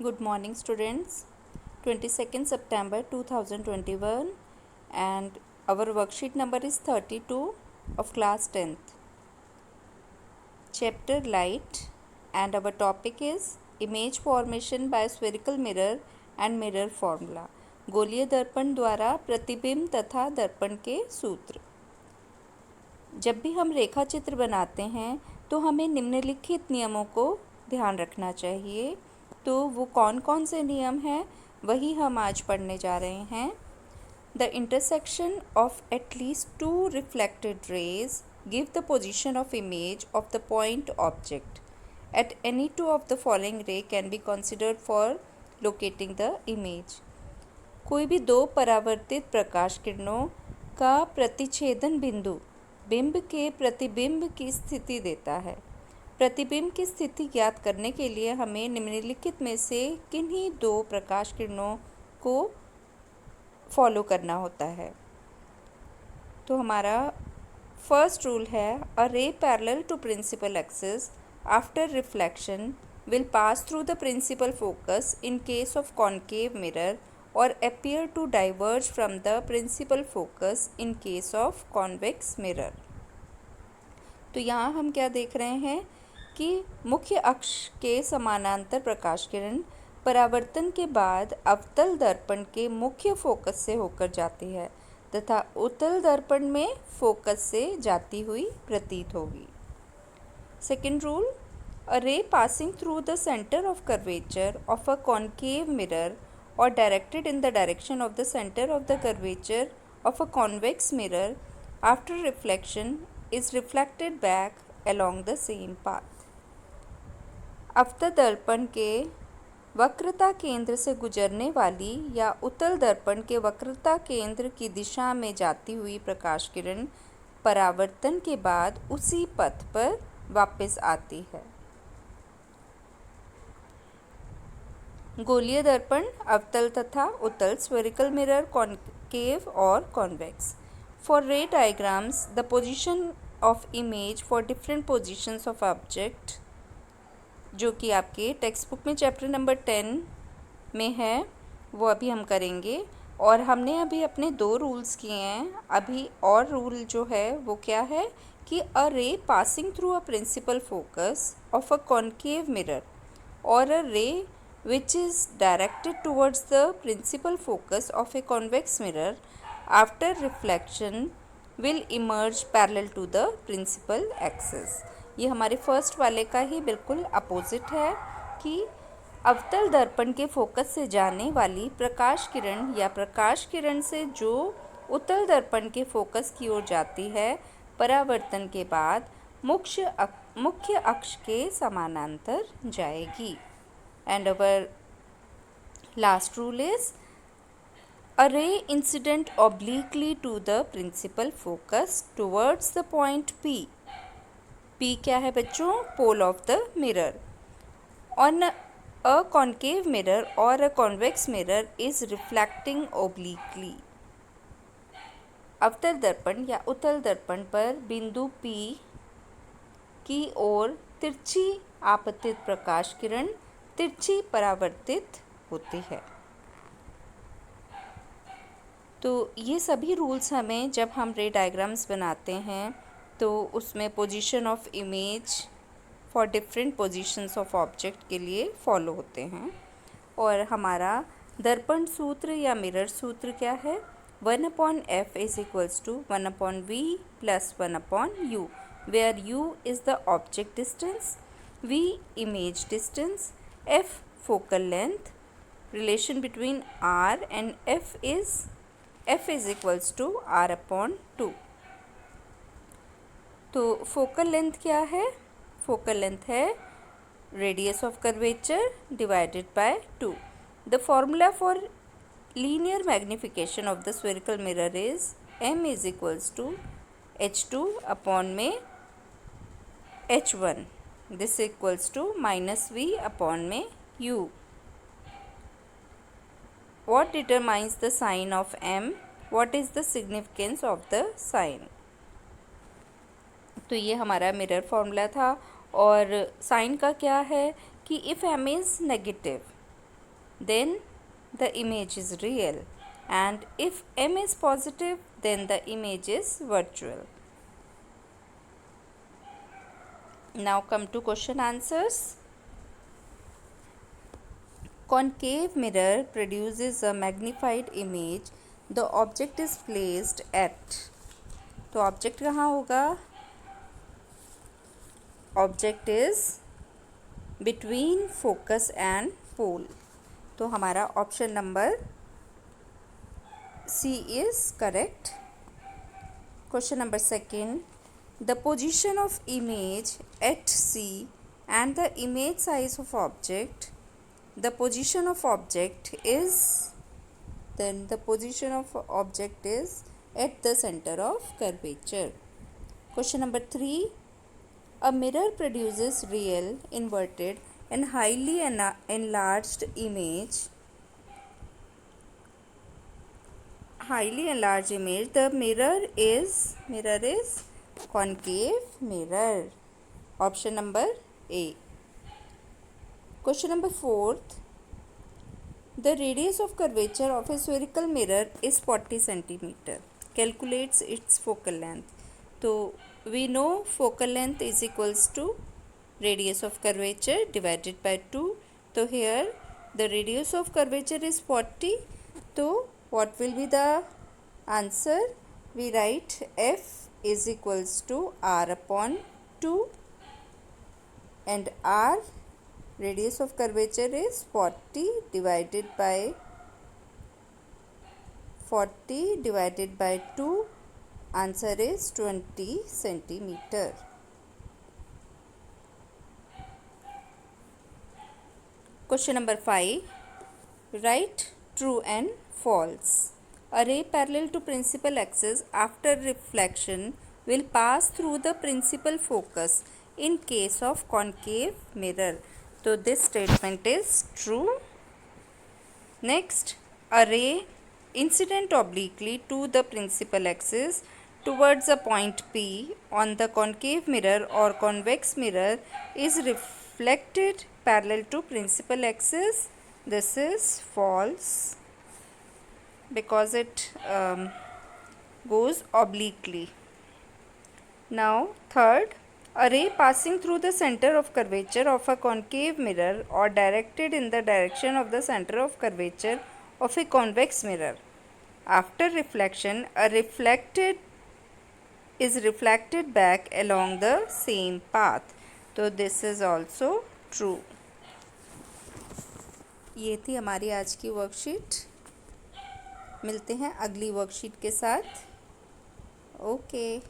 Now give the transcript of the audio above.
Good morning, students. 22nd September 2021, and our worksheet number is 32 of class 10th. Chapter Light, and our topic is Image Formation by Spherical Mirror and Mirror Formula. गोलीय दर्पण द्वारा प्रतिबिंब तथा दर्पण के सूत्र। जब भी हम रेखा चित्र बनाते हैं तो हमें निम्नलिखित नियमों को ध्यान रखना चाहिए। तो वो कौन कौन से नियम हैं वही हम आज पढ़ने जा रहे हैं। The intersection of at least two reflected rays give the position of image of the point object at any two of the following ray can be considered for locating the image. कोई भी दो परावर्तित प्रकाश किरणों का प्रतिच्छेदन बिंदु बिंब के प्रतिबिंब की स्थिति देता है। प्रतिबिंब की स्थिति ज्ञात करने के लिए हमें निम्नलिखित में से किन्हीं दो प्रकाश किरणों को फॉलो करना होता है। तो हमारा फर्स्ट रूल है, a ray parallel to principal axis after reflection will pass through the principal focus in case of concave mirror और appear to diverge from the principal focus in case of convex mirror। तो यहाँ हम क्या देख रहे हैं कि मुख्य अक्ष के समानांतर प्रकाश किरण परावर्तन के बाद अवतल दर्पण के मुख्य फोकस से होकर जाती है तथा उत्तल दर्पण में फोकस से जाती हुई प्रतीत होगी। Second rule, a ray passing through the centre of curvature of a concave mirror or directed in the direction of the center of the curvature of a convex mirror after reflection is reflected back along the same path। अवतल दर्पण के वक्रता केंद्र से गुजरने वाली या उत्तल दर्पण के वक्रता केंद्र की दिशा में जाती हुई प्रकाश किरण परावर्तन के बाद उसी पथ पर वापस आती है। गोलीय दर्पण अवतल तथा उत्तल, स्फेरिकल मिरर कॉन्केव और कॉन्वेक्स। फॉर रे diagrams the position of image for different positions of object, जो कि आपके टेक्स्ट बुक में चैप्टर नंबर 10 में है, वो अभी हम करेंगे। और हमने अभी अपने दो रूल्स किए हैं। अभी और रूल जो है वो क्या है कि a ray passing through a principal focus of a concave mirror और अ रे which is directed towards the principal focus of a convex mirror after reflection will emerge parallel to the principal axis। ये हमारे first वाले का ही बिल्कुल opposite है कि अवतल दर्पण के फोकस से जाने वाली प्रकाश किरण या प्रकाश किरण से जो उत्तल दर्पण के फोकस की ओर जाती है परावर्तन के बाद मुख्य अक्ष के समानांतर जाएगी। And our last rule is, a ray incident obliquely to the principal focus towards the point P। P क्या है बच्चों? Pole of the mirror। On a concave mirror or a convex mirror is reflecting obliquely। अवतल दर्पण या उत्तल दर्पण पर बिंदु P की ओर तिरछी आपतित प्रकाश किरण तिरछी परावर्तित होती है। तो ये सभी रूल्स हमें जब हम रे डायग्राम्स बनाते हैं तो उसमें position of image for different positions of object के लिए फॉलो होते हैं। और हमारा दर्पण सूत्र या मिरर सूत्र क्या है? 1/f is equals to 1/v plus 1/u, where u is the object distance, v image distance, f focal length, relation between r and f is equals to r/2। तो focal length क्या है? focal length है radius of curvature divided by 2। The formula for linear magnification of the spherical mirror is m is equals to h2 upon में h1, this equals to minus v upon में u। What determines the sign of m? What is the significance of the sign? तो ये हमारा mirror formula था। और sign का क्या है कि if m is negative then the image is real, and if m is positive, then the image is virtual. Now come to question answers. Concave mirror produces a magnified image. The object is placed at, तो object कहाँ होगा? Object is between focus and pole, तो हमारा option number C is correct. Question number second. The position of image at C and the image size of object. The position of object is, then the position of object is at the center of curvature. Question number 3. A mirror produces real, inverted and highly enlarged image. Highly enlarged image. The mirror is concave mirror. Option number A. Question number 4. The radius of curvature of a spherical mirror is 40 centimeter. Calculates its focal length. So we know focal length is equals to radius of curvature divided by 2. So here the radius of curvature is 40. So what will be the answer? We write F is equals to R upon 2, and R, radius of curvature is 40 divided by 2. Answer is 20 centimeter. Question number 5. Write true and false. A ray parallel to principal axis after reflection will pass through the principal focus in case of concave mirror. So this statement is true. Next, a ray incident obliquely to the principal axis towards a point P on the concave mirror or convex mirror is reflected parallel to principal axis. This is false because it goes obliquely. Now third, a ray passing through the center of curvature of a concave mirror or directed in the direction of the center of curvature of a convex mirror. After reflection, a reflected is reflected back along the same path. So this is also true. ये थी हमारी आज की worksheet. मिलते हैं अगली worksheet के साथ. ओके.